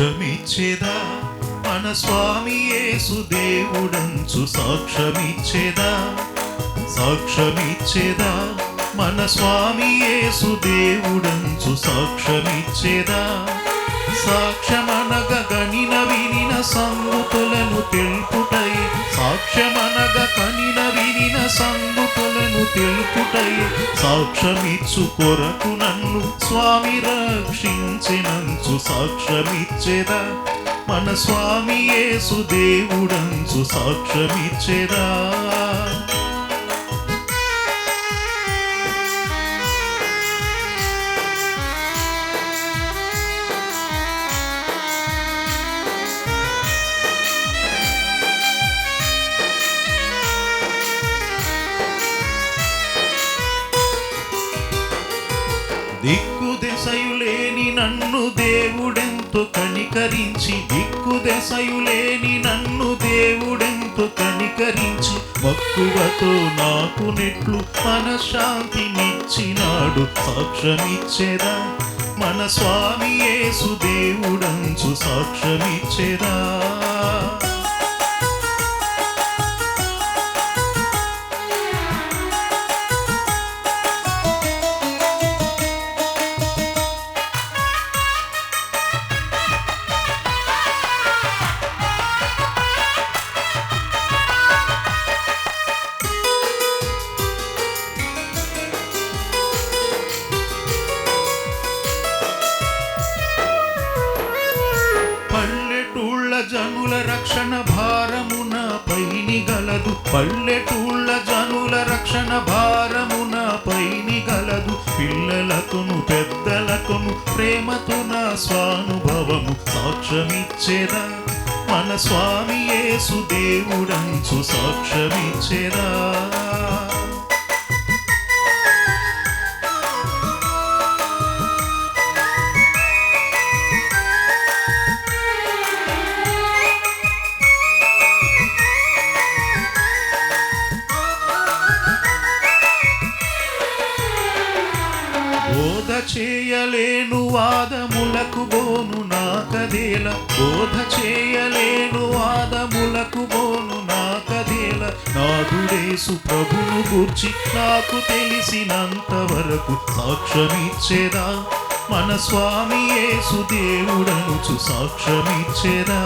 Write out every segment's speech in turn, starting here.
సాక్ష్యమిచ్చేదా మన స్వామి యేసు దేవుడంచు సాక్ష్యమిచ్చేదా సాక్ష్యమిచ్చేదా మన స్వామి యేసు దేవుడంచు సాక్ష్యమిచ్చేదా సాక్ష్యమనగ గనిన వినిన సంగతులను తెలుపుటై సాక్ష్యమనగ కనిన వినిన సంగతులను తెలుపుటై సాక్ష్యమిచ్చు కొరకు నన్ను స్వామి రక్షించినంచు సాక్ష్యమిచ్చేదా మన స్వామి యేసు దేవుడంచు సాక్ష్యమిచ్చేదా దిక్కుదెసయులేని నన్ను దేవుడెంతో కనికరించి దిక్కుదెసయులేని నన్ను దేవుడెంతో కనికరించి మక్కువతో నాకు నెట్లు మనశ్శాంతినిచ్చినాడు సాక్ష్యమిచ్చేదా మన స్వామి యేసు దేవుడంచు సాక్ష్యమిచ్చేదా జనుల రక్షణ భారమున పైని గలదు పల్లెటూళ్ళ జనుల రక్షణ భారమున పైని గలదు పిల్లలకును పెద్దలకును ప్రేమతో నా స్వానుభవము సాక్ష్యమిచ్చేదా మన స్వామి యేసు దేవుడంచు సాక్ష్యమిచ్చేదా బోధ చేయలేను వాదములకు బోను నాకదేల బోధ చేయలేను వాదములకు బోను నాకదేల నాదుడేసు ప్రభును గూర్చి నాకు తెలిసినంత వరకు సాక్ష్యమిచ్చేదా మన స్వామి యేసు దేవుడనుచు సాక్ష్యమిచ్చేదా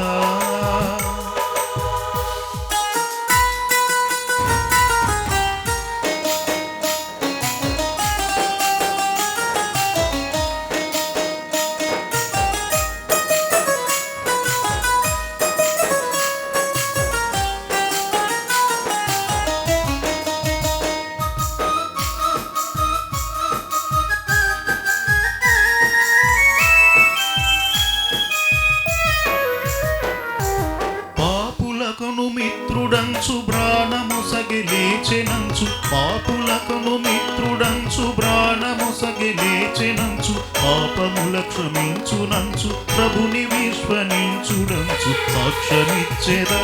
మిత్రుడంచు ప్రాణమొసగి లేచెనంచు పాపులకును మిత్రుడంచు ప్రాణమొసగి లేచెనంచు పాపముల క్షమించునంచు ప్రభుని విశ్వనించుడంచు సాక్ష్యమిచ్చేదా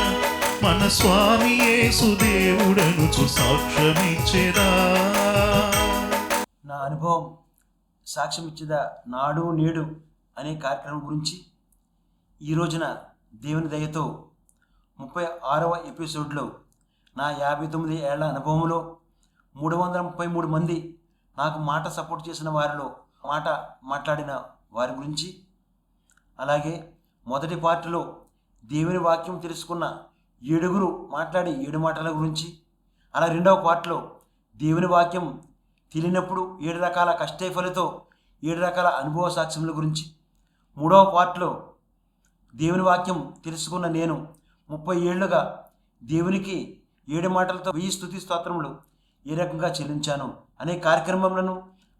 మన స్వామి యేసు దేవుడనుచు సాక్ష్యమిచ్చేదా నా అనుభవం సాక్ష్యమిచ్చేదా నాడు నేడు అనే కార్యక్రమం గురించి ఈ రోజున దేవుని దయతో 36వ ఎపిసోడ్లో నా 59 ఏళ్ల అనుభవంలో 333 మంది నాకు మాట సపోర్ట్ చేసిన వారిలో మాట మాట్లాడిన వారి గురించి, అలాగే మొదటి పార్టీలో దేవుని వాక్యం తెలుసుకున్న 7 మాట్లాడి 7 మాటల గురించి, అలా రెండవ పార్టీలో దేవుని వాక్యం తెలియనప్పుడు 7 రకాల కష్టఫలతో 7 రకాల అనుభవ సాక్ష్యముల గురించి, మూడవ పార్టీలో దేవుని వాక్యం తెలుసుకున్న నేను 30 ఏళ్లుగా దేవునికి 7 మాటలతో 1000 స్తుతి స్తోత్రములు ఏ రకంగా చెల్లించాను అనే కార్యక్రమములను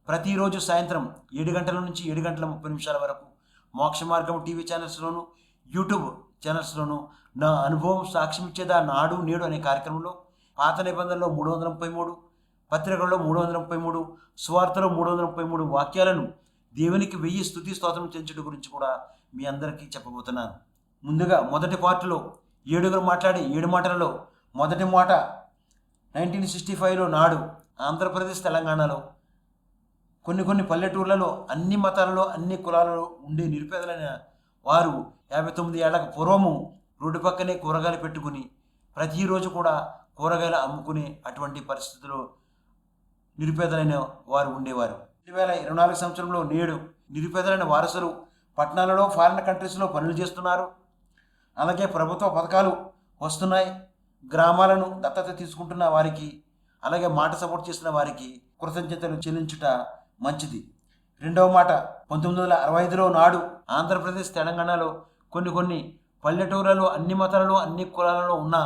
ప్రతిరోజు సాయంత్రం 7 గంటల నుంచి 7 గంటల 30 నిమిషాల వరకు మోక్ష మార్గం టీవీ ఛానల్స్లోను యూట్యూబ్ ఛానల్స్లోను నా అనుభవం సాక్ష్యమిచ్చేదా నాడు నేడు అనే కార్యక్రమంలో పాత నిబంధనలో 333, పత్రికల్లో 333, సువార్తలో 333 వాక్యాలను దేవునికి 1000 స్తుతి స్తోత్రం చెల్లించడం గురించి కూడా మీ అందరికీ చెప్పబోతున్నాను. ముందుగా మొదటి పార్టీలో 7 మాట్లాడి 7 మాటలలో మొదటి మాట 1965లో నాడు ఆంధ్రప్రదేశ్ తెలంగాణలో కొన్ని పల్లెటూర్లలో అన్ని మతాలలో అన్ని కులాలలో ఉండే నిరుపేదలైన వారు 59 ఏళ్లకు పూర్వము రోడ్డు పక్కనే కూరగాయలు పెట్టుకుని ప్రతిరోజు కూడా కూరగాయలు అమ్ముకునే అటువంటి పరిస్థితుల్లో నిరుపేదలైన వారు ఉండేవారు. 2024 సంవత్సరంలో నేడు నిరుపేదలైన వారసులు పట్టణాలలో ఫారిన్ కంట్రీస్లో పనులు చేస్తున్నారు. అలాగే ప్రభుత్వ పథకాలు వస్తున్నాయి. గ్రామాలను దత్తత తీసుకుంటున్న వారికి, అలాగే మాట సపోర్ట్ చేసిన వారికి కృతజ్ఞతలు చెల్లించుట మంచిది. రెండవ మాట, 1965లో నాడు ఆంధ్రప్రదేశ్, తెలంగాణలో కొన్ని పల్లెటూరులలో అన్ని మతాలలో అన్ని కులాలలో ఉన్న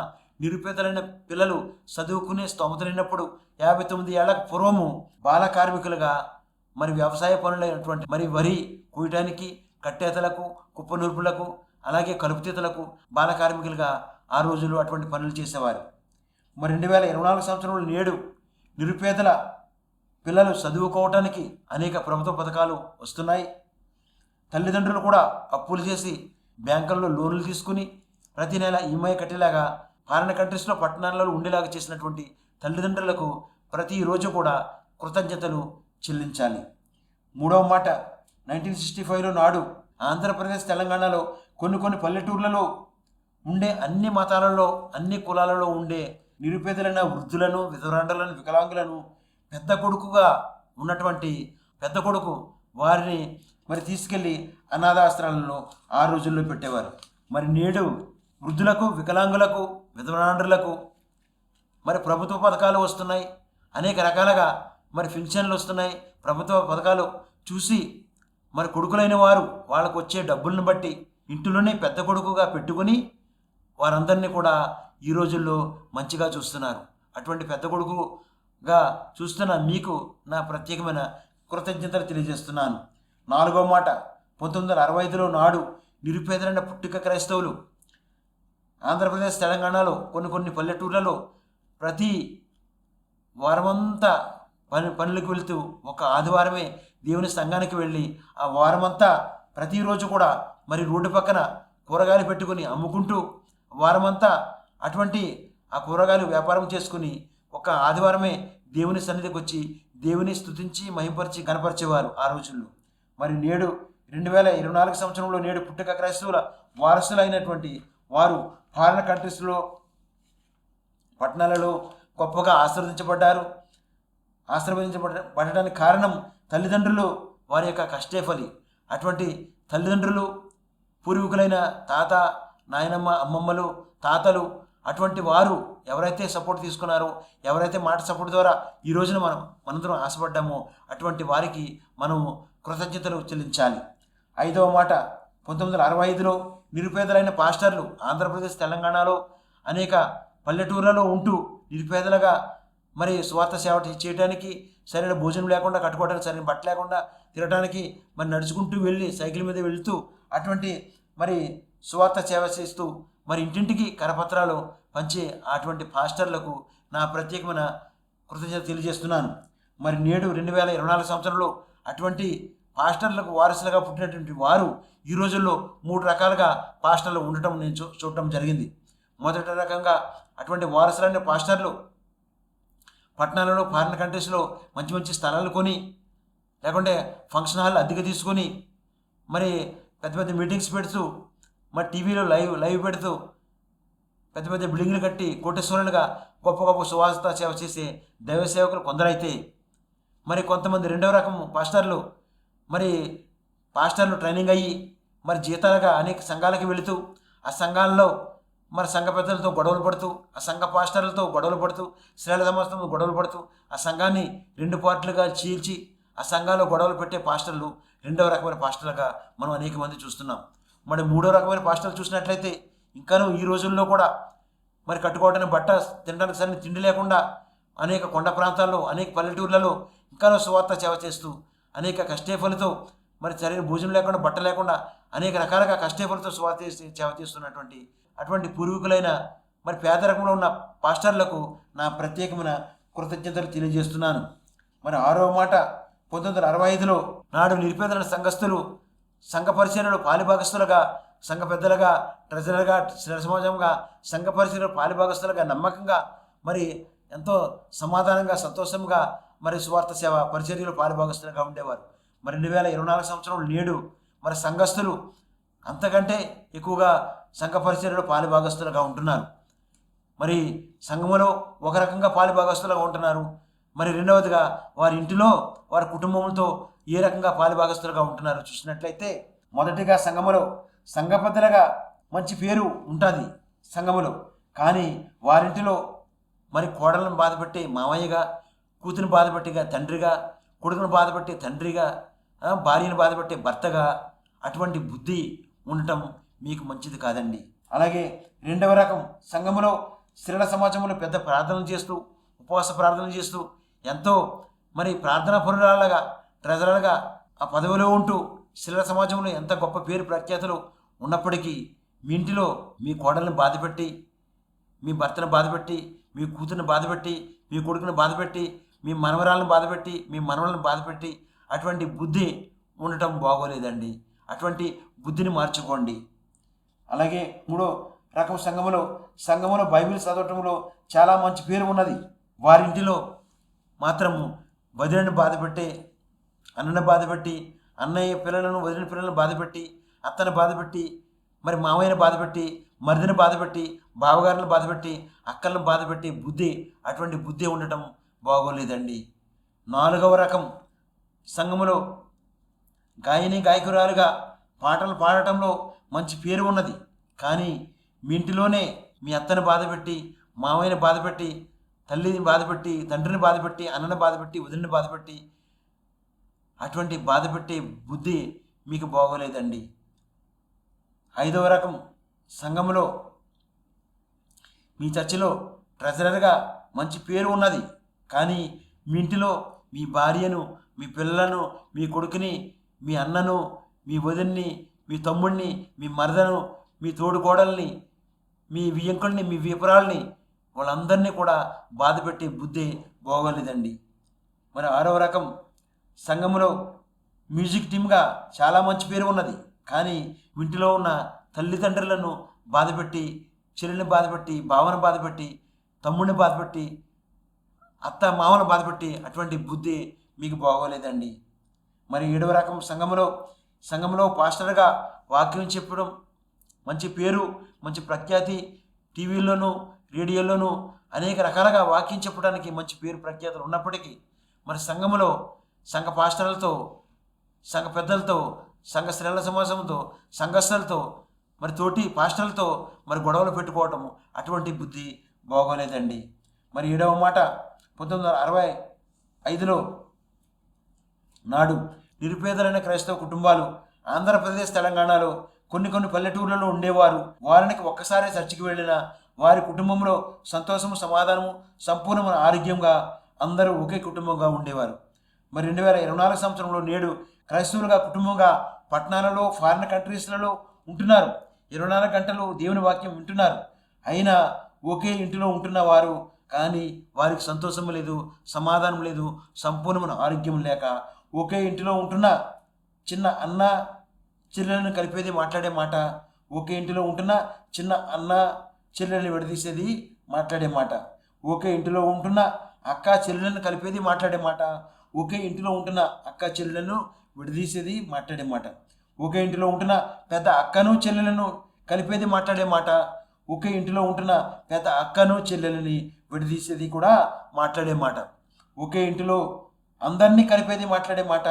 నిరుపేదలైన పిల్లలు చదువుకునే స్తోమత లేనప్పుడు 59 ఏళ్లకు పూర్వము బాల కార్మికులుగా మరి వ్యవసాయ పనులైనటువంటి మరి వరి కోయటానికి, కట్టేతలకు, కుప్పనూర్పులకు, అలాగే కలుపుతీతలకు బాల కార్మికులుగా ఆ రోజుల్లో అటువంటి పనులు చేసేవారు. మరి 2024 సంవత్సరంలో నేడు నిరుపేదల పిల్లలు చదువుకోవటానికి అనేక ప్రభుత్వ పథకాలు వస్తున్నాయి. తల్లిదండ్రులు కూడా అప్పులు చేసి బ్యాంకుల్లో లోన్లు తీసుకుని ప్రతి నెల ఈఎంఐ కట్టేలాగా ఫారిన్ కంట్రీస్లో పట్టణాలలో ఉండేలాగా చేసినటువంటి తల్లిదండ్రులకు ప్రతిరోజు కూడా కృతజ్ఞతలు చెల్లించాలి. మూడవ మాట, 1965లో నాడు ఆంధ్రప్రదేశ్, తెలంగాణలో కొన్ని పల్లెటూర్లలో ఉండే అన్ని మతాలలో అన్ని కులాలలో ఉండే నిరుపేదలైన వృద్ధులను, విధవరాండలను, వికలాంగులను పెద్ద కొడుకుగా ఉన్నటువంటి పెద్ద కొడుకు వారిని మరి తీసుకెళ్ళి అనాథాశ్రమాలలో ఆ రోజుల్లో పెట్టేవారు. మరి నేడు వృద్ధులకు, వికలాంగులకు, విధవరాండ్రులకు మరి ప్రభుత్వ పథకాలు వస్తున్నాయి. అనేక రకాలుగా మరి పింఛన్లు వస్తున్నాయి. ప్రభుత్వ పథకాలు చూసి మరి కొడుకులైన వారు వాళ్ళకు వచ్చే డబ్బులను బట్టి ఇంటిలోనే పెద్ద కొడుకుగా పెట్టుకుని వారందరినీ కూడా ఈ రోజుల్లో మంచిగా చూస్తున్నారు. అటువంటి పెద్ద కొడుకుగా చూస్తున్న మీకు నా ప్రత్యేకమైన కృతజ్ఞతలు తెలియజేస్తున్నాను. నాలుగో మాట, 1965లో నాడు నిరుపేదలైన పుట్టిక క్రైస్తవులు ఆంధ్రప్రదేశ్, తెలంగాణలో కొన్ని పల్లెటూర్లలో ప్రతి వారమంతా పనులకు వెళుతూ ఒక ఆదివారమే దేవుని సంఘానికి వెళ్ళి ఆ వారమంతా ప్రతిరోజు కూడా మరి రోడ్డు పక్కన కూరగాయలు పెట్టుకుని అమ్ముకుంటూ వారమంతా అటువంటి ఆ కూరగాయలు వ్యాపారం చేసుకుని ఒక ఆదివారమే దేవుని సన్నిధికి వచ్చి దేవుని స్తుతించి మహింపరిచి కనపరిచేవారు ఆ రోజుల్లో. మరి నేడు 2024 సంవత్సరంలో నేడు పుట్టిక క్రైస్తవుల వారసులైనటువంటి వారు ఫారిన్ కంట్రీస్లో పట్టణాలలో గొప్పగా ఆశీర్వదించబడడానికి కారణం తల్లిదండ్రులు వారి యొక్క కష్టే ఫలి. అటువంటి తల్లిదండ్రులు, పూర్వీకులైన తాత, నాయనమ్మ, అమ్మమ్మలు, తాతలు అటువంటి వారు ఎవరైతే సపోర్ట్ తీసుకున్నారో, ఎవరైతే మాట సపోర్ట్ ద్వారా ఈ రోజున మనందరం ఆశపడ్డామో అటువంటి వారికి మనము కృతజ్ఞతలు చెల్లించాలి. ఐదవ మాట, 1965లో నిరుపేదలైన పాస్టర్లు ఆంధ్రప్రదేశ్, తెలంగాణలో అనేక పల్లెటూర్లలో ఉంటూ నిరుపేదలుగా మరి స్వార్థ సేవ చేయడానికి సరైన భోజనం లేకుండా, కట్టుకోవడానికి సరైన బట్ట లేకుండా, తిరగడానికి మరి నడుచుకుంటూ వెళ్ళి సైకిల్ మీద వెళుతూ అటువంటి మరి స్వార్థ సేవ చేస్తూ మరి ఇంటింటికి కరపత్రాలు పంచే అటువంటి పాస్టర్లకు నా ప్రత్యేకమైన కృతజ్ఞత తెలియజేస్తున్నాను. మరి నేడు 2024 సంవత్సరంలో అటువంటి పాస్టర్లకు వారసులుగా పుట్టినటువంటి వారు ఈ రోజుల్లో 3 రకాలుగా పాస్టర్లు ఉండటం నేను చూడటం జరిగింది. మొదటి రకంగా అటువంటి వారసులైన పాస్టర్లు పట్టణాలలో, ఫారిన్ కంట్రీస్లో మంచి స్థలాలు కొని, లేకుంటే ఫంక్షన్ హాల్ అద్దెకు తీసుకొని మరి పెద్ద మీటింగ్స్ పెడుతూ మరి టీవీలో లైవ్ పెడుతూ పెద్ద బిల్డింగ్లు కట్టి కోటేశ్వరులుగా గొప్ప సువార్త సేవ చేసే దైవ సేవకులు కొందరైతే, మరి కొంతమంది రెండవ రకం పాస్టర్లు ట్రైనింగ్ అయ్యి మరి జీతాలుగా అనేక సంఘాలకు వెళుతూ ఆ సంఘాల్లో మరి సంఘ పెద్దలతో గొడవలు పడుతూ, ఆ సంఘ పాస్టర్లతో గొడవలు పడుతూ, శ్రేల సమస్తంతో గొడవలు పడుతూ ఆ సంఘాన్ని 2 పార్ట్లుగా చీల్చి ఆ సంఘాల్లో గొడవలు పెట్టే పాస్టర్లు రెండవ రకమైన పాస్టర్లుగా మనం అనేక మంది చూస్తున్నాం. మరి మూడో రకమైన పాస్టర్లు చూసినట్లయితే ఇంకాను ఈ రోజుల్లో కూడా మరి కట్టుకోవడానికి బట్ట, తినడానికి సరైన తిండి లేకుండా అనేక కొండ ప్రాంతాల్లో, అనేక పల్లెటూర్లలో ఇంకాను సువార్త సేవ చేస్తూ అనేక కష్టేఫలతో మరి సరైన భోజనం లేకుండా, బట్ట లేకుండా అనేక రకాలుగా కష్టేఫలతో సువార్త సేవ చేస్తున్నటువంటి అటువంటి పూర్వీకులైన మరి పేదరికంలో ఉన్న పాస్టర్లకు నా ప్రత్యేకమైన కృతజ్ఞతలు తెలియజేస్తున్నాను. మరి ఆరవ మాట, 1965లో నాడు నిరుపేదల సంఘస్థులు సంఘ పరిచర్యలో పాలిభాగస్తులుగా, సంఘ పెద్దలుగా, ట్రెజరర్గా, శ్రేల సమాజంగా, సంఘ పరిచర్యలో పాలిభాగస్తులుగా నమ్మకంగా మరి ఎంతో సమాధానంగా, సంతోషంగా మరి సువార్త సేవ పరిచర్యలో పాలిభాగస్తులుగా ఉండేవారు. మరి 2024 సంవత్సరంలో నేడు మరి సంఘస్థులు అంతకంటే ఎక్కువగా సంఘ పరిచర్యలో పాలుభాగస్తులుగా ఉంటున్నారు. మరి సంఘములో ఒక రకంగా పాలుభాగస్తులుగా ఉంటున్నారు. మరి రెండవదిగా వారి ఇంటిలో వారి కుటుంబంతో ఏ రకంగా పాలుభాగస్తులుగా ఉంటున్నారు చూసినట్లయితే, మొదటిగా సంఘములో సంఘ పెద్దలుగా మంచి పేరు ఉంటుంది సంఘములో. కానీ వారింటిలో మరి కోడలను బాధపెట్టి మామయ్యగా, కూతురిని బాధపెట్టిగా తండ్రిగా, కొడుకును బాధపెట్టి తండ్రిగా, భార్యను బాధపెట్టే భర్తగా అటువంటి బుద్ధి ఉండటం మీకు మంచిది కాదండి. అలాగే రెండవ రకం సంఘములో స్త్రీల సమాజంలో పెద్ద ప్రార్థనలు చేస్తూ, ఉపవాస ప్రార్థనలు చేస్తూ, ఎంతో మరి ప్రార్థనా పరురాలుగా, ట్రెజరర్గా ఆ పదవిలో ఉంటూ స్త్రీల సమాజంలో ఎంత గొప్ప పేరు ప్రఖ్యాతులు ఉన్నప్పటికీ మీ ఇంటిలో మీ కోడల్ని బాధపెట్టి, మీ భర్తను బాధపెట్టి, మీ కూతురిని బాధపెట్టి, మీ కొడుకుని బాధపెట్టి, మీ మనవరాలను బాధపెట్టి, మీ మనవలను బాధపెట్టి అటువంటి బుద్ధి ఉండటం బాగోలేదండి. అటువంటి బుద్ధిని మార్చుకోండి. అలాగే మూడో రకం సంఘములో బైబిల్ చదవటంలో చాలా మంచి పేరు ఉన్నది. వారింటిలో మాత్రము వదిలిని బాధపెట్టి, అన్నని బాధపెట్టి, అన్నయ్య పిల్లలను వదిలిన పిల్లలను బాధపెట్టి, అత్తని బాధపెట్టి, మరి మామయ్యని బాధపెట్టి, మరిదిని బాధపెట్టి, బావగారులను బాధపెట్టి, అక్కలను బాధపెట్టి అటువంటి బుద్ధి ఉండటం బాగోలేదండి. నాలుగవ రకం సంఘములో గాయకురాలుగా పాటలు పాడటంలో మంచి పేరు ఉన్నది. కానీ మీ ఇంటిలోనే మీ అత్తని బాధపెట్టి, మామయ్యని బాధపెట్టి, తల్లిని బాధపెట్టి, తండ్రిని బాధపెట్టి, అన్నని బాధపెట్టి, వదిలిని బాధపెట్టి అటువంటి బాధపెట్టే బుద్ధి మీకు బాగోలేదండి. ఐదవ రకం సంఘములో మీ చర్చిలో ట్రెజరర్గా మంచి పేరు ఉన్నది. కానీ మీ ఇంటిలో మీ భార్యను, మీ పిల్లలను, మీ కొడుకుని, మీ అన్నను, మీ వదిన్ని, మీ తమ్ముడిని, మీ మరదను, మీ తోడుకోడల్ని, మీ వియ్యంకుల్ని, మీ విపురాల్ని, వాళ్ళందరినీ కూడా బాధపెట్టే బుద్ధి బాగోలేదండి. మరి ఆరవ రకం సంఘములో మ్యూజిక్ టీమ్గా చాలా మంచి పేరు ఉన్నది. కానీ ఇంటిలో ఉన్న తల్లిదండ్రులను బాధపెట్టి, చెల్లిని బాధపెట్టి, బావను బాధపెట్టి, తమ్ముడిని బాధపెట్టి, అత్త మామను బాధపెట్టి అటువంటి బుద్ధి మీకు బాగోలేదండి. మరి ఏడవ రకం సంఘములో పాస్టర్గా వాక్యం చెప్పడం మంచి పేరు, మంచి ప్రఖ్యాతి, టీవీల్లోనూ రేడియోల్లోనూ అనేక రకాలుగా వాక్యం చెప్పడానికి మంచి పేరు ప్రఖ్యాతులు ఉన్నప్పటికీ మరి సంఘములో సంఘ పాస్టర్లతో, సంఘ పెద్దలతో, సంఘ స్త్రీల సమాజంతో, సంఘస్థులతో, మరి తోటి పాస్టర్లతో మరి గొడవలు పెట్టుకోవటము అటువంటి బుద్ధి బాగోలేదండి. మరి ఏడవ మాట 1965లో నాడు నిరుపేదలైన క్రైస్తవ కుటుంబాలు ఆంధ్రప్రదేశ్, తెలంగాణలో కొన్ని పల్లెటూర్లలో ఉండేవారు. వారానికి ఒక్కసారి చర్చికి వెళ్ళిన వారి కుటుంబంలో సంతోషము, సమాధానము, సంపూర్ణమైన ఆరోగ్యంగా అందరూ ఒకే కుటుంబంగా ఉండేవారు. మరి 2024 సంవత్సరంలో నేడు క్రైస్తవులుగా కుటుంబంగా పట్టణాలలో, ఫారిన్ కంట్రీస్లలో ఉంటున్నారు. 24 గంటలు దేవుని వాక్యం వింటున్నారు. అయినా ఒకే ఇంటిలో ఉంటున్న వారు కానీ వారికి సంతోషం లేదు, సమాధానం లేదు, సంపూర్ణమైన ఆరోగ్యం లేక ఒకే ఇంటిలో ఉంటున్న చిన్న అన్న చెల్లెలను కలిపేది మాట్లాడే మాట, ఒకే ఇంటిలో ఉంటున్న చిన్న అన్న చెల్లెలను విడదీసేది మాట్లాడే మాట, ఒకే ఇంటిలో ఉంటున్న అక్క చెల్లెలను కలిపేది మాట్లాడే మాట, ఒకే ఇంటిలో ఉంటున్న అక్క చెల్లెలను విడదీసేది మాట్లాడే మాట, ఒకే ఇంటిలో ఉంటున్న పెద్ద అక్కను చెల్లెలను కలిపేది మాట్లాడే మాట, ఒకే ఇంటిలో ఉంటున్న పెద్ద అక్కను చెల్లెలని విడదీసేది కూడా మాట్లాడే మాట, ఒకే ఇంటిలో అందరినీ కలిపేది మాట్లాడే మాట,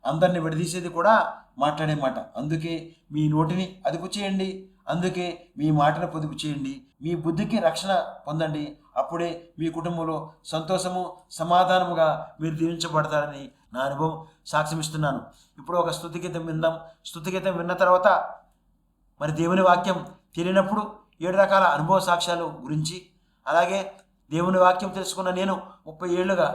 అందరినీ విడదీసేది కూడా మాట్లాడే మాట. అందుకే మీ నోటిని అదుపు చేయండి, అందుకే మీ మాటను పొదుపు చేయండి, మీ బుద్ధికి రక్షణ పొందండి. అప్పుడే మీ కుటుంబంలో సంతోషము, సమాధానముగా మీరు దీవించబడతారని నా అనుభవం సాక్ష్యమిస్తున్నాను. ఇప్పుడు ఒక స్తుతిగీతం విందాం. స్తుతిగీతం విన్న తర్వాత మరి దేవుని వాక్యం తెలియనప్పుడు 7 రకాల అనుభవ సాక్ష్యాలు గురించి, అలాగే దేవుని వాక్యం తెలుసుకున్న నేను 30 ఏళ్ళుగా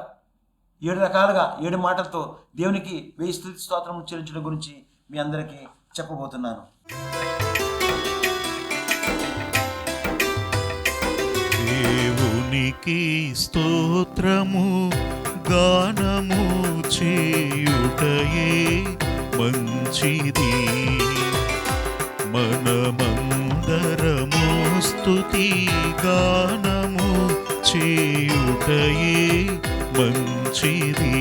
7 రకాలుగా 7 మాటలతో దేవునికి 1000 స్తుతి స్తోత్రం చెల్లించడం గురించి మీ అందరికీ చెప్పబోతున్నాను. దేవునికి స్తోత్రము గానము చేయుటయే మంచిది, మనమందరము స్తుతి గానము చేయుటయే మంచిది.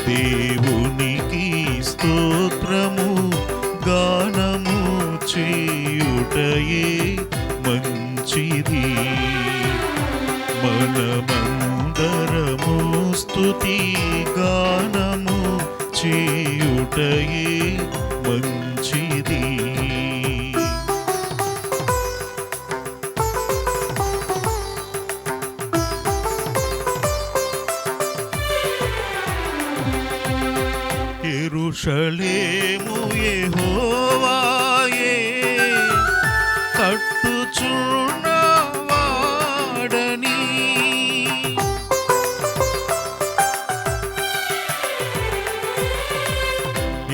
దేవునికి స్తోత్రము గాన చేయుటయే మంచిది. మనమందరము స్తుతి గానము చేయుటయే మంచిది. యెరూషలేము యెహోవాయే కట్టుచున్నవాడని,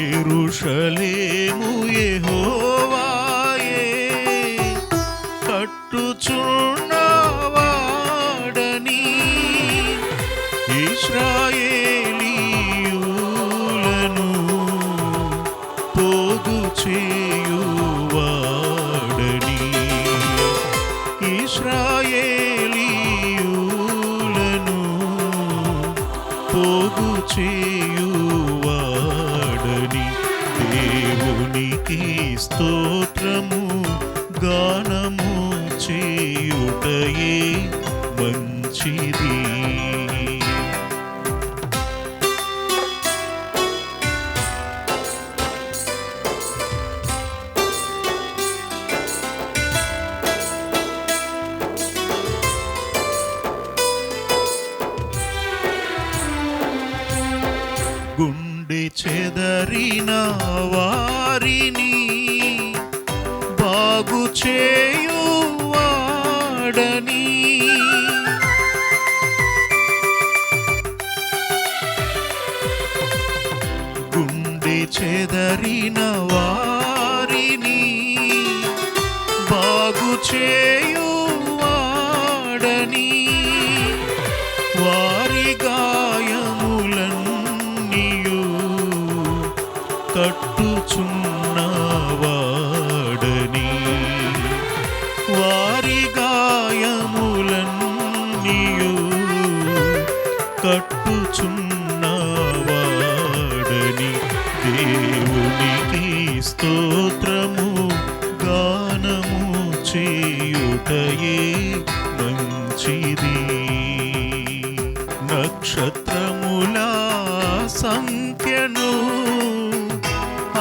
యెరూషలేము యెహోవాయే కట్టుచున్నవాడని, ఇశ్రాయేలీయులను పోగు చేయువాడని, ఇశ్రాయేలీయులను పోగు చేయువాడని. దేవునికి స్తోత్రము గానము చేయుటయే మంచిది. గుండె చెదరిన వారిని బాగు చేయువాడని, గుండె చెదరిన వారిని బాగు చేయువాడని, వారి గాయములన్నీయు కట్టుచున్నవాడని, వారి గాయములన్నీయు కట్టుచున్నవాడని. దేవునికి స్తోత్రము గానము చేయుటయే మంచిది. నక్షత్రముల సంఖ్యను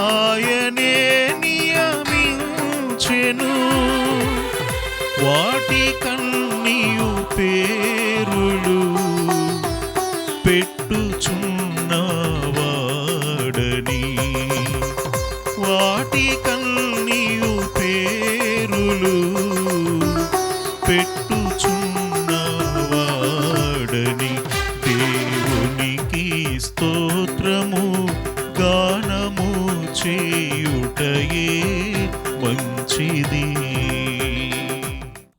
ఆయనే నియమించెను, వాటి కన్నీయు పేరులు పెట్టుచున్నవాడని, వాటి కన్నీయు పేరులు పెట్టుచున్నవాడని. దేవునికి స్తోత్రము గానము చేయుటయే మంచిది.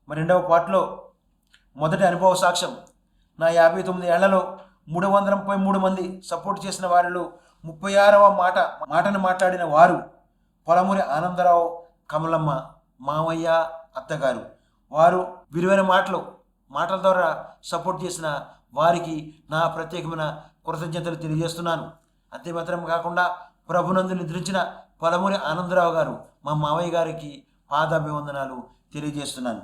మరి రెండవ పార్ట్లో మొదటి అనుభవ సాక్ష్యం. నా 59 ఏళ్లలో 333 మంది సపోర్ట్ చేసిన వారిలో 36వ మాటను మాట్లాడిన వారు పొలమూరి ఆనందరావు, కమలమ్మ, మామయ్య, అత్తగారు. వారు విలువైన మాటల ద్వారా సపోర్ట్ చేసిన వారికి నా ప్రత్యేకమైన కృతజ్ఞతలు తెలియజేస్తున్నాను. అంతే మాత్రం కాకుండా ప్రభునందు నిద్రించిన పొలమూరి ఆనందరావు గారు, మా మామయ్య గారికి పాదాభివందనాలు తెలియజేస్తున్నాను.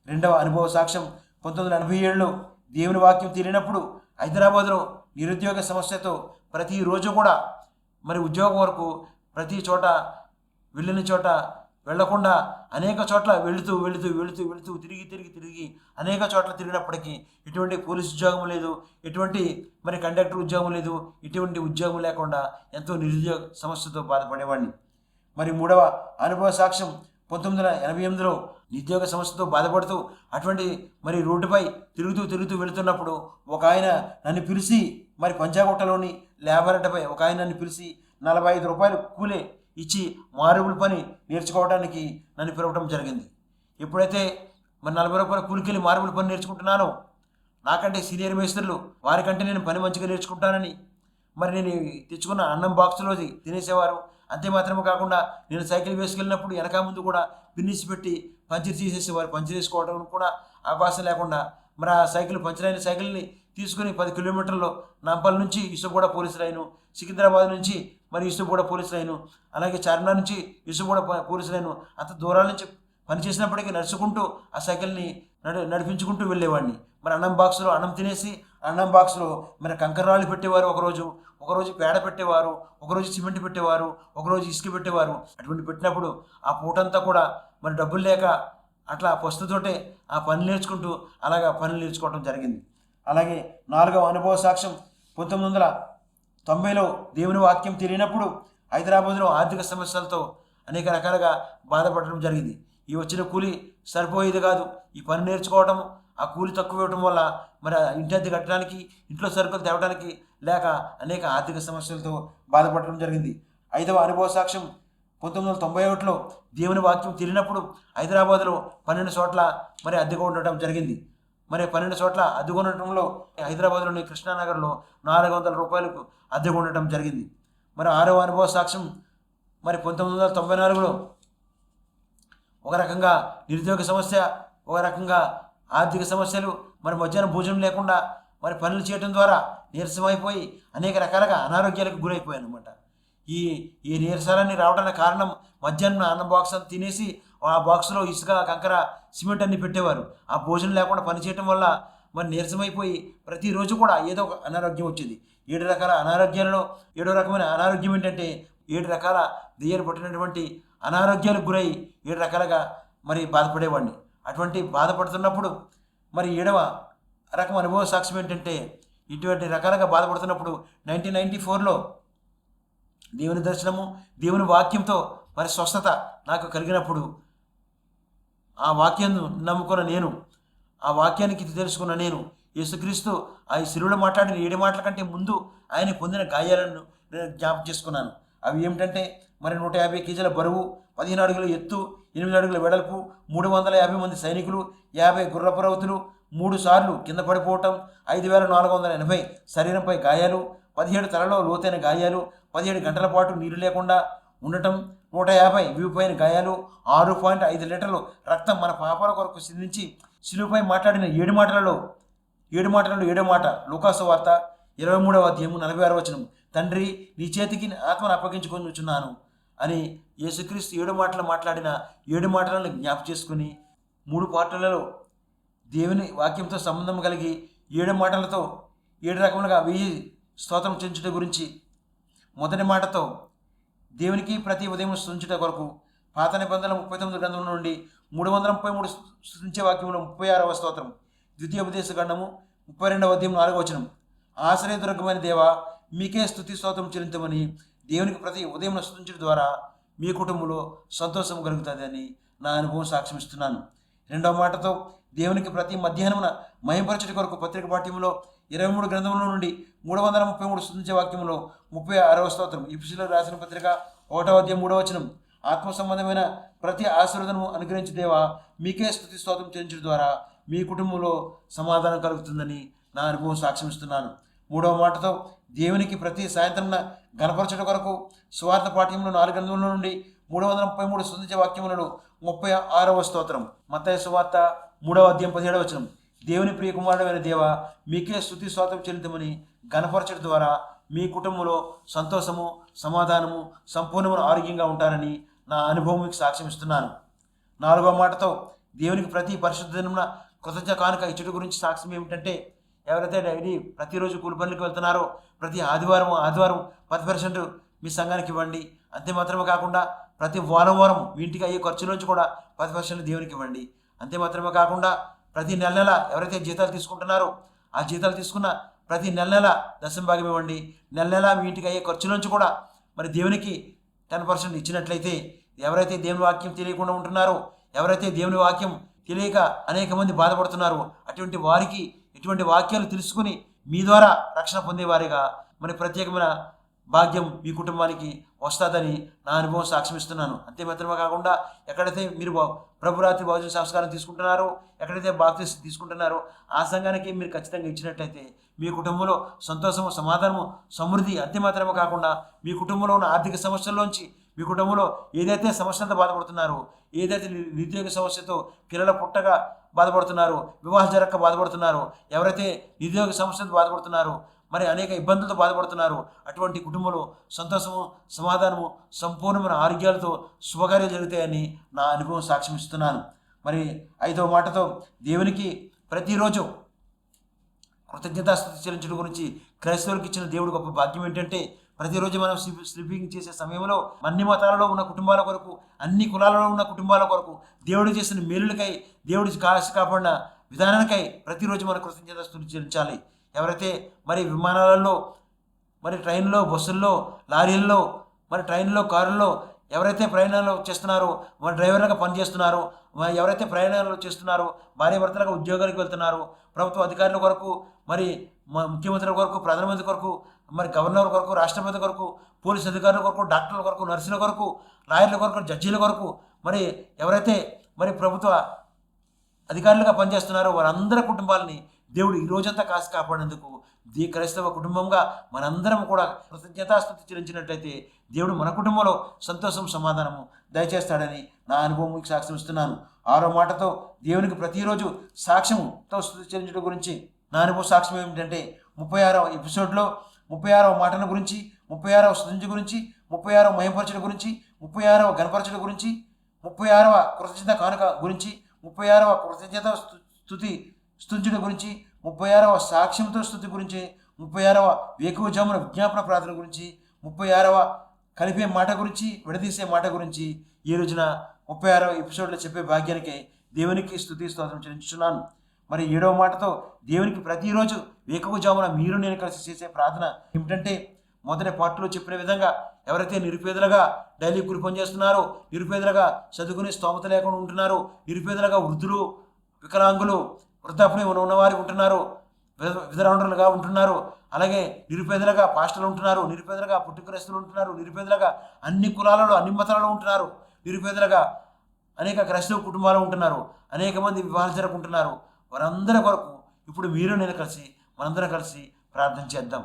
రెండవ అనుభవ సాక్ష్యం. 1987లో దేవుని వాక్యం తెలియనప్పుడు హైదరాబాద్లో నిరుద్యోగ సమస్యతో ప్రతిరోజు కూడా మరి ఉద్యోగం వరకు ప్రతి చోట వెళ్ళిన చోట వెళ్లకుండా అనేక చోట్ల వెళుతూ తిరిగి అనేక చోట్ల తిరిగినప్పటికీ ఎటువంటి పోలీస్ ఉద్యోగం లేదు, ఎటువంటి మరి కండక్టర్ ఉద్యోగం లేదు, ఎటువంటి ఉద్యోగం లేకుండా ఎంతో నిరుద్యోగ సమస్యతో బాధపడేవాడిని. మరి మూడవ అనుభవ సాక్ష్యం. 1988లో నిరుద్యోగ సమస్యతో బాధపడుతూ అటువంటి మరి రోడ్డుపై తిరుగుతూ వెళుతున్నప్పుడు ఒక ఆయన నన్ను పిలిచి, మరి పంజాగుట్టలోని లేబరటపై ఒక ఆయన నన్ను పిలిచి 45 రూపాయలు కూలే ఇచ్చి మారుబుల పని నేర్చుకోవడానికి నన్ను పిలవడం జరిగింది. ఎప్పుడైతే మరి 40 రూపాయల కూలికెళ్ళి మారుబుల పని నేర్చుకుంటున్నానో, నాకంటే సీనియర్ మేస్త్రులు వారికంటే నేను పని మంచిగా నేర్చుకుంటానని మరి నేను తెచ్చుకున్న అన్నం బాక్స్లోది తినేసేవారు. అంతే మాత్రమే కాకుండా నేను సైకిల్ వేసుకెళ్ళినప్పుడు వెనక ముందు కూడా పిన్నిసి పెట్టి పంచర్ చేసేసేవారు. పంచర్ చేసుకోవడం కూడా అవకాశం లేకుండా మరి ఆ పంచర్ అయిన సైకిల్ని తీసుకుని 10 కిలోమీటర్లు నంపల్ నుంచి ఇసుగూడ పోలీసు లైను, సికింద్రాబాద్ నుంచి మరి ఇసుగూడ పోలీస్ లైను, అలాగే చార్మినార్ నుంచి ఇసుగూడ పోలీస్ లైను, అంత దూరాల నుంచి పనిచేసినప్పటికీ నడుచుకుంటూ ఆ సైకిల్ని నడిపించుకుంటూ వెళ్ళేవాడిని. మరి అన్నం బాక్సులో అన్నం తినేసి అన్నం బాక్సులో మరి కంకర్రాళ్ళు పెట్టేవారు, ఒకరోజు పేడ పెట్టేవారు, ఒకరోజు సిమెంట్ పెట్టేవారు, ఒకరోజు ఇసుక పెట్టేవారు. అటువంటి పెట్టినప్పుడు ఆ పూటంతా కూడా మరి డబ్బులు లేక అట్లా పస్తుతోటే ఆ పని నేర్చుకుంటూ అలాగా పనులు నేర్చుకోవడం జరిగింది. అలాగే 4వ అనుభవ సాక్ష్యం 1990లో దేవుని వాక్యం తెలియనప్పుడు హైదరాబాద్లో ఆర్థిక సమస్యలతో అనేక రకాలుగా బాధపడడం జరిగింది. ఈ వచ్చిన కూలి సరిపోయేది కాదు. ఈ పని నేర్చుకోవడం, ఆ కూలి తక్కువ ఇవ్వడం వల్ల మరి ఇంటి అద్దె కట్టడానికి, ఇంట్లో సరుకులు తేవడానికి లేక అనేక ఆర్థిక సమస్యలతో బాధపడడం జరిగింది. 5వ అనుభవ సాక్ష్యం 1991లో దేవుని వాక్యం తెలియనప్పుడు హైదరాబాద్లో 12 చోట్ల మరి అద్దెగా ఉండటం జరిగింది. మరి 12 చోట్ల అద్దెగా ఉండటంలో హైదరాబాద్లోని కృష్ణానగర్లో 400 రూపాయలకు అద్దెగా ఉండటం జరిగింది. మరి 6వ అనుభవ సాక్ష్యం మరి 1994లో ఒక రకంగా నిరుద్యోగ సమస్య, ఒక రకంగా ఆర్థిక సమస్యలు, మరి మధ్యాహ్నం భోజనం లేకుండా మరి పనులు చేయడం ద్వారా నీరసమైపోయి అనేక రకాలుగా అనారోగ్యాలకు గురైపోయాను అనమాట. ఈ నీరసాలన్నీ రావడానికి కారణం మధ్యాహ్నం అన్నం బాక్స్ అంతా తినేసి ఆ బాక్స్లో ఇసుక, కంకర, సిమెంట్ అన్ని పెట్టేవారు. ఆ భోజనం లేకుండా పని చేయటం వల్ల మరి నీరసమైపోయి ప్రతిరోజు కూడా ఏదో ఒక అనారోగ్యం వచ్చేది. 7 రకాల అనారోగ్యాలలో 7వ రకమైన అనారోగ్యం ఏంటంటే 7 రకాల దెయ్యాలు పట్టినటువంటి అనారోగ్యాలకు గురై 7 రకాలుగా మరి బాధపడేవాడిని. అటువంటి బాధపడుతున్నప్పుడు మరి 7వ రకం అనుభవ సాక్ష్యం ఏంటంటే ఇటువంటి రకాలుగా బాధపడుతున్నప్పుడు 1994లో దేవుని దర్శనము, దేవుని వాక్యంతో మరి స్వస్థత నాకు కలిగినప్పుడు ఆ వాక్యాన్ని నమ్ముకున్న నేను, ఆ వాక్యానికి తెలుసుకున్న నేను యేసుక్రీస్తు ఆ శిలువలో మాట్లాడిన 7 మాటల కంటే ముందు ఆయన పొందిన గాయాలను నేను జ్ఞాపకం చేసుకున్నాను. అవి ఏమిటంటే మరి 150 కేజీల బరువు, 15 అడుగుల ఎత్తు, 8 అడుగుల వెడల్పు, 350 మంది సైనికులు, 50 గుర్రపు రౌతులు, 3 సార్లు కింద పడిపోవటం, 5480 శరీరంపై గాయాలు, 17 తలలో లోతైన గాయాలు, 17 గంటల పాటు నీరు లేకుండా ఉండటం, 150 వీపుపైన గాయాలు, 6.5 లీటర్లు రక్తం మన పాపాల కొరకు సిందించి శిలువపై మాట్లాడిన 7 మాటలలో 7 మాటలలో 7వ మాట లూకాసు వార్త 23వ అధ్యాయము 46వ వచనం, తండ్రి నీ చేతికి ఆత్మను అప్పగించుకొనిచున్నాను అని యేసుక్రీస్తు 7 మాటలు మాట్లాడిన 7 మాటలను జ్ఞాపకం చేసుకుని 3 పాటలలో దేవుని వాక్యంతో సంబంధం కలిగి 7 మాటలతో 7 రకములుగా 1000 స్తోత్రం చెంచుట గురించి, మొదటి మాటతో దేవునికి ప్రతి ఉదయం స్తుతించుట కొరకు పాత నిబంధనల 39 గ్రంథం నుండి 333 స్తుతించే వాక్యంలో 36వ స్తోత్రం, ద్వితీయోపదేశ ఖండము 32వ అధ్యాయం 4వ వచనం, ఆశ్రయదుర్గమైన దేవా మీకే స్తుతి స్తోత్రం చెల్లించమని దేవునికి ప్రతి ఉదయం స్తుతించడం ద్వారా మీ కుటుంబంలో సంతోషం కలుగుతుందని నా అనుభవం సాక్ష్యమిస్తున్నాను. 2వ మాటతో దేవునికి ప్రతి మధ్యాహ్నమున మహింపరచుట కొరకు పత్రిక పాఠ్యంలో 23 గ్రంథముల నుండి 333 స్తుతించే వాక్యంలో 36వ స్తోత్రం, ఎఫెసీయులకు రాసిన పత్రిక 1వ అధ్యాయం 3వ వచనం, ఆత్మ సంబంధమైన ప్రతి ఆశీర్వాదము అనుగ్రహించు దేవా మీకే స్తుతి స్తోత్రం చెల్లించడం ద్వారా మీ కుటుంబంలో సమాధానం కలుగుతుందని నా అనుభవం సాక్ష్యమిస్తున్నాను. 3వ మాటతో దేవునికి ప్రతి సాయంత్రం గణపరచడం కొరకు స్వార్థ పాఠ్యంలో 4 గ్రంథముల నుండి 333 స్తుతించే వాక్యములలో 36వ స్తోత్రం, మత్తయి సువార్త 3వ అధ్యాయం 17వ వచనం, దేవుని ప్రియ కుమారుడైన దేవా మీకే స్తుతి స్తోత్రం చెల్లించమని గణపరచడం ద్వారా మీ కుటుంబంలో సంతోషము, సమాధానము, సంపూర్ణమైన ఆరోగ్యంగా ఉంటారని నా అనుభవం మీకు సాక్ష్యం ఇస్తున్నాను. 4వ మాటతో దేవునికి ప్రతి పరిశుద్ధ దినమున కృతజ్ఞత కానుక ఇచ్చట గురించి సాక్ష్యం ఏమిటంటే ఎవరైతే డైలీ ప్రతిరోజు కూలి పనులకు వెళ్తున్నారో ప్రతి ఆదివారం 10% మీ సంఘానికి ఇవ్వండి. అంతే మాత్రమే కాకుండా ప్రతి వారం మీ ఇంటికి అయ్యే ఖర్చులోంచి కూడా 10% దేవునికి ఇవ్వండి. అంతే మాత్రమే కాకుండా ప్రతి నెల ఎవరైతే జీతాలు తీసుకుంటున్నారో ఆ జీతాలు తీసుకున్న ప్రతి నెల దశమ భాగం ఇవ్వండి. నెల మీ ఇంటికి అయ్యే ఖర్చులోంచి కూడా మరి దేవునికి 10% ఇచ్చినట్లయితే ఎవరైతే దేవుని వాక్యం తెలియకుండా ఉంటున్నారో, ఎవరైతే దేవుని వాక్యం తెలియక అనేక మంది బాధపడుతున్నారో అటువంటి వారికి ఇటువంటి వాక్యాలు తెలుసుకుని మీ ద్వారా రక్షణ పొందేవారిగా మరి ప్రత్యేకమైన భాగ్యం మీ కుటుంబానికి వస్తుందని నా అనుభవం సాక్ష్యమిస్తున్నాను. అంతే మాత్రమే కాకుండా ఎక్కడైతే మీరు ప్రభురాత్రి భోజన సంస్కారం తీసుకుంటున్నారో, ఎక్కడైతే బాప్తిసం తీసుకుంటున్నారో ఆ సంఘానికి మీరు ఖచ్చితంగా ఇచ్చినట్లయితే మీ కుటుంబంలో సంతోషము, సమాధానము, సమృద్ధి, అంతే మాత్రమే కాకుండా మీ కుటుంబంలో ఉన్న ఆర్థిక సమస్యల్లోంచి మీ కుటుంబంలో ఏదైతే సమస్యలతో బాధపడుతున్నారో, ఏదైతే నిరుద్యోగ సమస్యతో పిల్లల పుట్టగా బాధపడుతున్నారో, వివాహం జరగక బాధపడుతున్నారో, ఎవరైతే నిరుద్యోగ సమస్యలతో బాధపడుతున్నారో మరి అనేక ఇబ్బందులతో బాధపడుతున్నారు. అటువంటి కుటుంబంలో సంతోషము, సమాధానము, సంపూర్ణమైన ఆరోగ్యాలతో శుభకార్యాలు జరుగుతాయని నా అనుభవం సాక్ష్యం ఇస్తున్నాను. మరి 5వ మాటతో దేవునికి ప్రతిరోజు కృతజ్ఞతాస్తుతి చెల్లించడం గురించి క్రైస్తవులకు ఇచ్చిన దేవుడు గొప్ప భాగ్యం ఏంటంటే, ప్రతిరోజు మనం స్లీపింగ్ చేసే సమయంలో అన్ని మతాలలో ఉన్న కుటుంబాల కొరకు, అన్ని కులాలలో ఉన్న కుటుంబాల కొరకు, దేవుడు చేసిన మేలులకై, దేవుడి కాసి కాపాడిన విధానానికై ప్రతిరోజు మనం కృతజ్ఞతాస్తుతి చెల్లించాలి. ఎవరైతే మరి విమానాలలో, మరి ట్రైన్లో, బస్సుల్లో, లారీల్లో, మరి ట్రైన్లో, కారుల్లో ఎవరైతే ప్రయాణాలు చేస్తున్నారో, మరి డ్రైవర్లుగా పనిచేస్తున్నారో, ఎవరైతే ప్రయాణాలు చేస్తున్నారో, భార్య భర్తలుగా ఉద్యోగాలకు వెళ్తున్నారో, ప్రభుత్వ అధికారుల కొరకు, మరి ముఖ్యమంత్రుల కొరకు, ప్రధానమంత్రి కొరకు, మరి గవర్నర్ కొరకు, రాష్ట్రపతి కొరకు, పోలీస్ అధికారుల కొరకు, డాక్టర్ల కొరకు, నర్సుల కొరకు, లాయర్ల కొరకు, జడ్జీల కొరకు, మరి ఎవరైతే మరి ప్రభుత్వ అధికారులుగా పనిచేస్తున్నారో వారందరి కుటుంబాలని దేవుడు ఈ రోజంతా కాసి కాపాడేందుకు క్రైస్తవ కుటుంబంగా మనందరం కూడా కృతజ్ఞతాస్తుతి చెల్లించినట్లయితే దేవుడు మన కుటుంబంలో సంతోషం, సమాధానము దయచేస్తాడని నా అనుభవం మీకు సాక్ష్యం ఇస్తున్నాను. 6వ మాటతో దేవునికి ప్రతిరోజు సాక్ష్యంతో స్తుతి చెల్లించడం గురించి నా అనుభవ సాక్ష్యం ఏమిటంటే, 36వ ఎపిసోడ్లో 36వ మాటల గురించి, 36వ స్తుతి గురించి, 36వ మహిమపరచడం గురించి, 36వ గణపరచడం గురించి, 36వ కృతజ్ఞత కానుక గురించి, 36వ కృతజ్ఞత స్తుతించడం గురించి, 36వ సాక్ష్యంతో స్తుతి గురించి, 36వ వేకువజామున విజ్ఞాపన ప్రార్థన గురించి, 36వ కలిపే మాట గురించి, విడదీసే మాట గురించి ఈ రోజున 36వ ఎపిసోడ్లో చెప్పే భాగ్యానికి దేవునికి స్తుతి స్తోత్రం చెల్లించుతున్నాను. మరి 7వ మాటతో దేవునికి ప్రతిరోజు వేకువజామున మీరు నేను కలిసి చేసే ప్రార్థన ఏమిటంటే, మొదటి పార్ట్లో చెప్పిన విధంగా ఎవరైతే నిరుపేదలుగా డైలీ కూలి పని చేస్తున్నారో, నిరుపేదలుగా చదువుకునే స్తోమత లేకుండా ఉంటున్నారో, నిరుపేదలుగా వృద్ధులు, వికలాంగులు, వృద్ధాప్యం ఉన్నవారు ఉంటున్నారు, విధరాండ్రులుగా ఉంటున్నారు, అలాగే నిరుపేదలుగా పాస్టర్లు ఉంటున్నారు, నిరుపేదలుగా పుట్టుక్రైస్తులు ఉంటున్నారు, నిరుపేదలుగా అన్ని కులాలలో, అన్ని మతాలలో ఉంటున్నారు, నిరుపేదలుగా అనేక క్రైస్తవ కుటుంబాలు ఉంటున్నారు, అనేక మంది వివాహాలు జరుపుకుంటున్నారు. వారందరి కొరకు ఇప్పుడు మీరు నేను కలిసి మనందరం కలిసి ప్రార్థన చేద్దాం.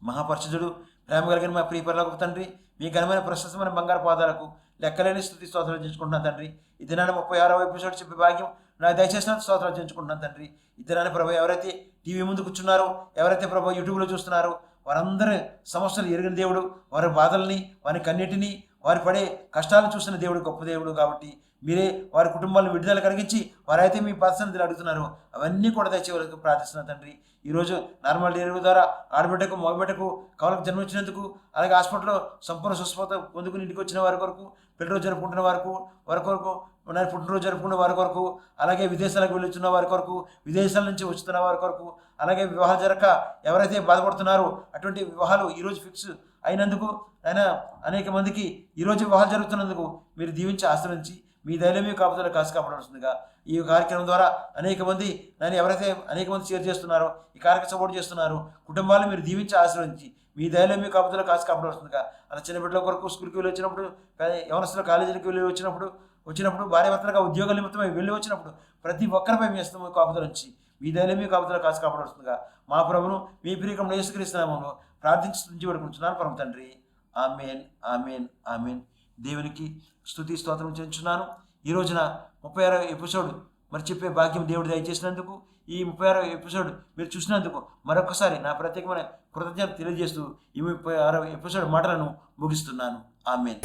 మహాపరిశుద్ధుడు, ప్రేమ కలిగిన మా ప్రియ పరలోకపు తండ్రి, మీ ఘనమైన ప్రశస్తమైన బంగారు పాదాలకు లెక్కలేని స్తుతి స్తోత్రాలు చేయించుకుంటున్నాను తండ్రి. ఈ దినాన్ని 36వ ఎపిసోడ్ చెప్పే భాగ్యం నాకు దయచేసిన స్తోత్రాలు చేయించుకుంటున్నాను తండ్రి. ఈ దినాన్ని ప్రభు ఎవరైతే టీవీ ముందు కూర్చున్నారో, ఎవరైతే ప్రభు యూట్యూబ్లో చూస్తున్నారో వారందరి సమస్యలు ఎరిగిన దేవుడు, వారి బాధల్ని, వారి కన్నిటిని, వారి పడే కష్టాలను చూసిన దేవుడు గొప్ప దేవుడు. కాబట్టి మీరే వారి కుటుంబాలను విడుదల కలిగించి వారైతే మీ పరిస్థితులు అడుగుతున్నారో అవన్నీ కూడా దయచేయవలకు ప్రార్థిస్తున్నాను తండ్రి. ఈరోజు నార్మల్ డెలివరీ ద్వారా ఆడబిడ్డకు, మగబిడ్డకు కవలకు జన్మించినందుకు, అలాగే హాస్పిటల్లో సంపూర్ణ స్వస్థత పొందుకుని ఇంటికి వచ్చిన వారి కొరకు, పెళ్లిరోజు జరుపుకుంటున్న వారి కొరకు, పుట్టినరోజు జరుపుకున్న వారి కొరకు, అలాగే విదేశాలకు వెళ్ళొచ్చిన వారి కొరకు, విదేశాల నుంచి వస్తున్న వారి కొరకు, అలాగే వివాహాలు జరగక ఎవరైతే బాధపడుతున్నారో అటువంటి వివాహాలు ఈరోజు ఫిక్స్ అయినందుకు, అయినా అనేక మందికి ఈరోజు వివాహాలు జరుగుతున్నందుకు మీరు దీవించి ఆశ్రయించి మీ ధైర్యం మీ కాపుదల కాసి కాపాడాల్సిందిగా ఈ కార్యక్రమం ద్వారా అనేక మంది ఎవరైతే అనేక మంది షేర్ చేస్తున్నారో, ఈ కార్యక్రమం సపోర్ట్ చేస్తున్నారో కుటుంబాలను మీరు దీవించి ఆశ్రయించి మీ ధైర్యం మీ కాపుదల కాసి కాపాడాల్సిందిగా. అలా చిన్న బిడ్డల కొరకు స్కూల్కి వెళ్ళి వచ్చినప్పుడు, యవనస్తులు కాలేజీలకు వెళ్ళి వచ్చినప్పుడు భార్య భర్తలుగా ఉద్యోగాల నిమిత్తమై వెళ్ళి వచ్చినప్పుడు ప్రతి ఒక్కరిపై మీ ఇష్టం కాపుదల నుంచి మీ ధైర్యం మీ కాపుదల కాసి కాపాడాల్సిందిగా మా ప్రభును మీ ప్రియకం యేసుక్రీస్తునామములో ప్రార్థించి స్తుతించి వేడుకుంటున్నాను పరమ తండ్రి. ఆమేన్, ఆమేన్, ఆమేన్. దేవునికి స్తుతి స్తోత్రం చెల్లించున్నాను. ఈ రోజున 36వ ఎపిసోడ్ మరి చెప్పే భాగ్యం దేవుడు దయచేసినందుకు, ఈ 36వ ఎపిసోడ్ మీరు చూసినందుకు మరొకసారి నా ప్రత్యేకమైన కృతజ్ఞత తెలియజేస్తూ ఈ 36వ ఎపిసోడ్ మాటలను ముగిస్తున్నాను. ఆమేన్.